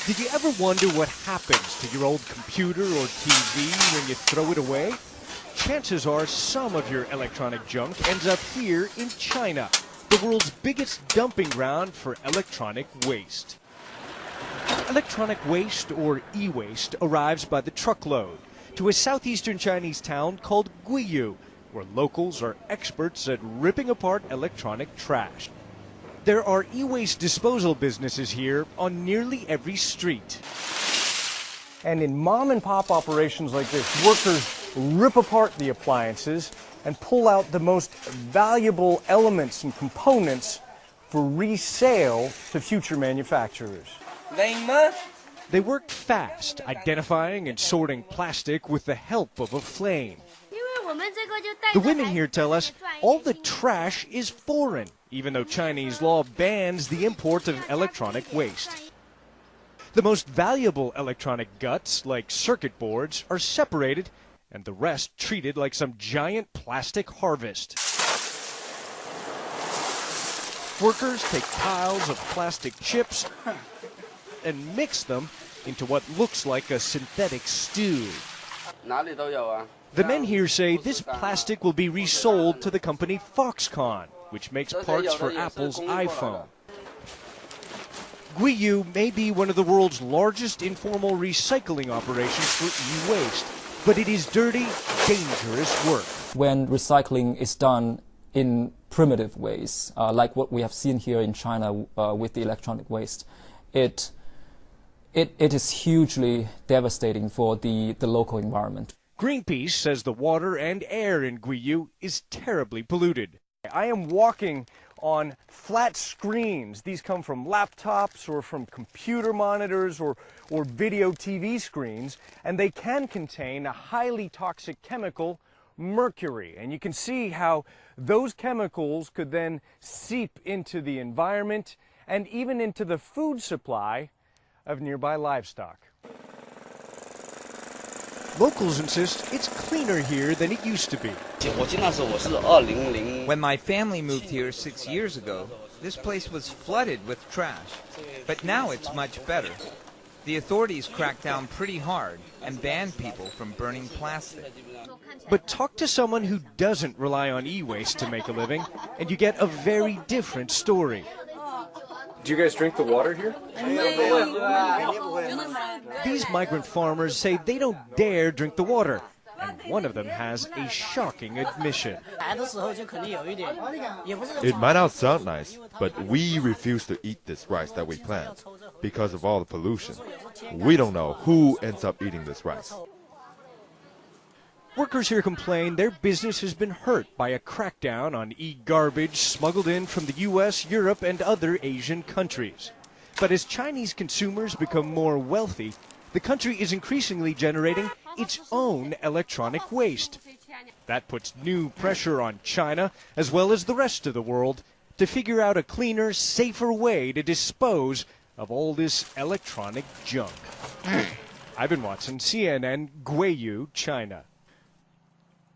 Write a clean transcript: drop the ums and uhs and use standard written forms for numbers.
Did you ever wonder what happens to your old computer or TV when you throw it away? Chances are some of your electronic junk ends up here in China, the world's biggest dumping ground for electronic waste. Electronic waste, or e-waste, arrives by the truckload to a southeastern Chinese town called Guiyu, where locals are experts at ripping apart electronic trash. There are e-waste disposal businesses here on nearly every street. And in mom-and-pop operations like this, workers rip apart the appliances and pull out the most valuable elements and components for resale to future manufacturers. They worked fast, identifying and sorting plastic with the help of a flame. The women here tell us all the trash is foreign, even though Chinese law bans the import of electronic waste. The most valuable electronic guts, like circuit boards, are separated and the rest treated like some giant plastic harvest. Workers take piles of plastic chips and mix them into what looks like a synthetic stew. The men here say this plastic will be resold to the company Foxconn, which makes parts for Apple's iPhone. Guiyu may be one of the world's largest informal recycling operations for e-waste, but it is dirty, dangerous work. When recycling is done in primitive ways, like what we have seen here in China with the electronic waste, it is hugely devastating for the local environment. Greenpeace says the water and air in Guiyu is terribly polluted. I am walking on flat screens. These come from laptops or from computer monitors or video TV screens, and they can contain a highly toxic chemical, mercury. And you can see how those chemicals could then seep into the environment and even into the food supply of nearby livestock. Locals insist it's cleaner here than it used to be. When my family moved here 6 years ago, this place was flooded with trash. But now it's much better. The authorities cracked down pretty hard and banned people from burning plastic. But talk to someone who doesn't rely on e-waste to make a living, and you get a very different story. Do you guys drink the water here? These migrant farmers say they don't dare drink the water, and one of them has a shocking admission. It might not sound nice, but we refuse to eat this rice that we plant because of all the pollution. We don't know who ends up eating this rice. Workers here complain their business has been hurt by a crackdown on e-garbage smuggled in from the U.S., Europe, and other Asian countries. But as Chinese consumers become more wealthy, the country is increasingly generating its own electronic waste. That puts new pressure on China, as well as the rest of the world, to figure out a cleaner, safer way to dispose of all this electronic junk. Ivan Watson, CNN, Guiyu, China.